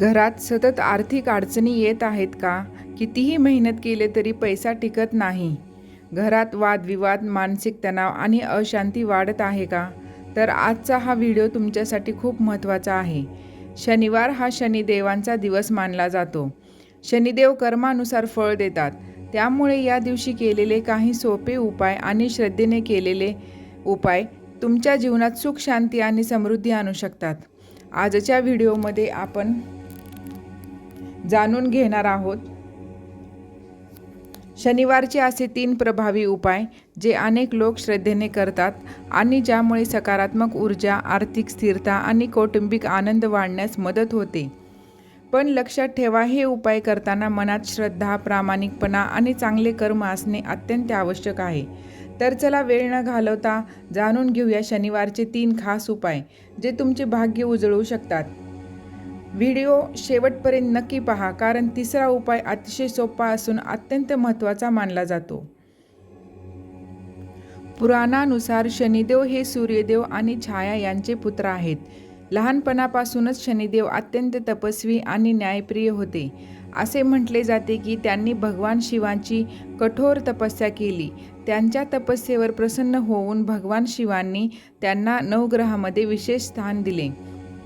घरात सतत आर्थिक अडचणी येत आहेत का? कितीही मेहनत केले तरी पैसा टिकत नाही. घरात वादविवाद, मानसिक तणाव आणि अशांती वाढत आहे का? तर आजचा हा व्हिडिओ तुमच्यासाठी खूप महत्त्वाचा आहे. शनिवार हा शनिदेवांचा दिवस मानला जातो. शनिदेव कर्मानुसार फळ देतात. त्यामुळे या दिवशी केलेले काही सोपे उपाय आणि श्रद्धेने केलेले उपाय तुमच्या जीवनात सुख, शांती आणि समृद्धी आणू शकतात. आजच्या व्हिडिओमध्ये आपण जाणून घेणार आहोत शनिवारचे असे 3 प्रभावी उपाय जे अनेक लोक श्रद्धेने करतात आणि ज्यामुळे सकारात्मक ऊर्जा, आर्थिक स्थिरता आणि कौटुंबिक आनंद वाढण्यास मदत होते. पण लक्षात ठेवा, हे उपाय करताना मनात श्रद्धा, प्रामाणिकपणा आणि चांगले कर्म असणे अत्यंत आवश्यक आहे. तर चला वेळ न घालवता जाणून घेऊया शनिवारचे 3 खास उपाय जे तुमचे भाग्य उजळवू शकतात. व्हिडिओ शेवटपर्यंत नक्की पहा, कारण तिसरा उपाय अतिशय सोपा असून अत्यंत महत्त्वाचा मानला जातो. पुराणानुसार शनिदेव हे सूर्यदेव आणि छाया यांचे पुत्र आहेत. लहानपणापासूनच शनिदेव अत्यंत तपस्वी आणि न्यायप्रिय होते. असे म्हटले जाते की त्यांनी भगवान शिवांची कठोर तपस्या केली. त्यांच्या तपस्येवर प्रसन्न होऊन भगवान शिवांनी त्यांना नवग्रहामध्ये विशेष स्थान दिले.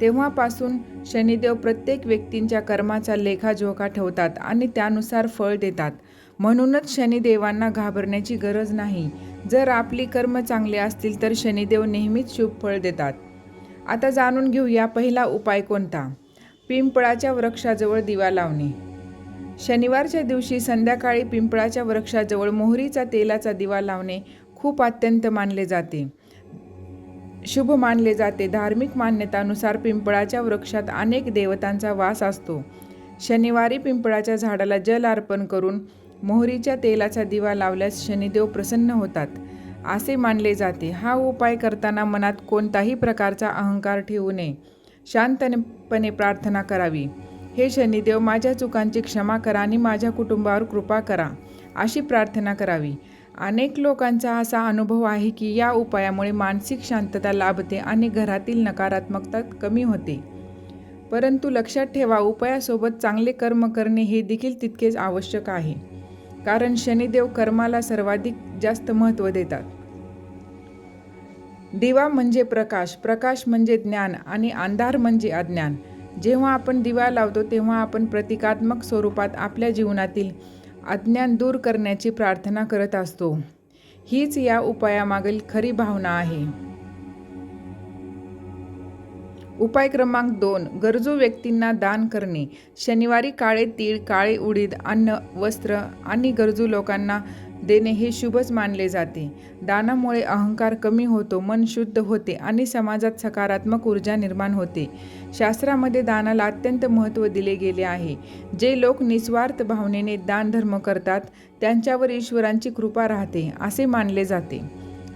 तेव्हापासून शनिदेव प्रत्येक व्यक्तींच्या कर्माचा लेखाजोखा ठेवतात आणि त्यानुसार फळ देतात. म्हणूनच शनिदेवांना घाबरण्याची गरज नाही. जर आपली कर्म चांगले असतील तर शनिदेव नेहमीच शुभ फळ देतात. आता जाणून घेऊया पहिला उपाय कोणता. पिंपळाच्या वृक्षाजवळ दिवा लावणे. शनिवारच्या दिवशी संध्याकाळी पिंपळाच्या वृक्षाजवळ मोहरीचा तेलाचा दिवा लावणे खूप अत्यंत मानले जाते, शुभ मानले जाते. धार्मिक मान्यतानुसार पिंपळाच्या वृक्षात अनेक देवतांचा वास असतो. शनिवारी पिंपळाच्या झाडाला जल अर्पण करून मोहरीच्या तेलाचा दिवा लावल्यास शनिदेव प्रसन्न होतात, असे मानले जाते. हा उपाय करताना मनात कोणताही प्रकारचा अहंकार ठेवू नये. शांतपणे प्रार्थना करावी. हे शनिदेव, माझ्या चुकांची क्षमा करा आणि माझ्या कुटुंबावर कृपा करा, अशी प्रार्थना करावी. अनेक लोकांचा असा अनुभव आहे की या उपायामुळे मानसिक शांतता लाभते आणि घरातील नकारात्मकता कमी होते. परंतु लक्षात ठेवा, उपायासोबत चांगले कर्म करणे हे देखील तितकेच आवश्यक आहे, कारण शनिदेव कर्माला सर्वाधिक जास्त महत्त्व देतात. दिवा म्हणजे प्रकाश, प्रकाश म्हणजे ज्ञान आणि अंधार म्हणजे अज्ञान. जेव्हा आपण दिवा लावतो तेव्हा आपण प्रतिकात्मक स्वरूपात आपल्या जीवनातील अज्ञान दूर करण्याची प्रार्थना करत असतो. हीच या उपायामागील खरी भावना आहे. उपाय क्रमांक 2. गरजू व्यक्तींना दान करणे. शनिवारी काळे तीळ, काळे उडीद, अन्न, वस्त्र आणि गरजू लोकांना देणे हे शुभच मानले जाते. दानामुळे अहंकार कमी होतो, मन शुद्ध होते आणि समाजात सकारात्मक ऊर्जा निर्माण होते. शास्त्रामध्ये दानाला अत्यंत महत्त्व दिले गेले आहे. जे लोक निस्वार्थ भावनेने दान धर्म करतात त्यांच्यावर ईश्वरांची कृपा राहते, असे मानले जाते.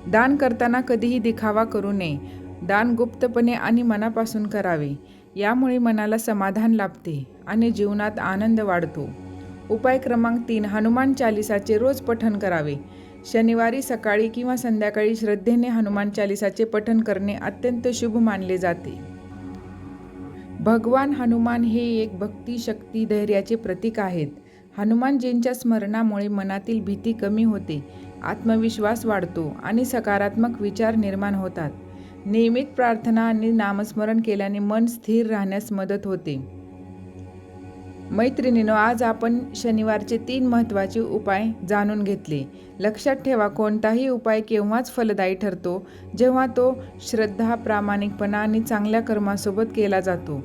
दान करताना कधीही दिखावा करू नये. दान गुप्तपणे आणि मनापासून करावे. यामुळे मनाला समाधान लाभते आणि जीवनात आनंद वाढतो. उपाय क्रमांक 3. हनुमान चालिसाचे रोज पठण करावे. शनिवारी सकाळी किंवा संध्याकाळी श्रद्धेने हनुमान चालिसाचे पठण करणे अत्यंत शुभ मानले जाते. भगवान हनुमान हे एक भक्ती, शक्ती, धैर्याचे प्रतीक आहेत. हनुमानजींच्या स्मरणामुळे मनातील भीती कमी होते, आत्मविश्वास वाढतो आणि सकारात्मक विचार निर्माण होतात. नियमित प्रार्थना आणि नामस्मरण केल्याने मन स्थिर राहण्यास मदत होते. मैत्रिणींनो, आज आपण शनिवारचे 3 महत्त्वाचे उपाय जाणून घेतले. लक्षात ठेवा, कोणताही उपाय केव्हाच फलदायी ठरतो जेव्हा तो श्रद्धा, प्रामाणिकपणा आणि चांगल्या कर्मासोबत केला जातो.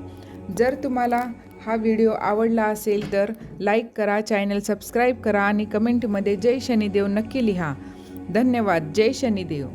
जर तुम्हाला हा व्हिडिओ आवडला असेल तर लाईक करा, चॅनल सबस्क्राईब करा आणि कमेंटमध्ये जय शनिदेव नक्की लिहा. धन्यवाद. जय शनिदेव.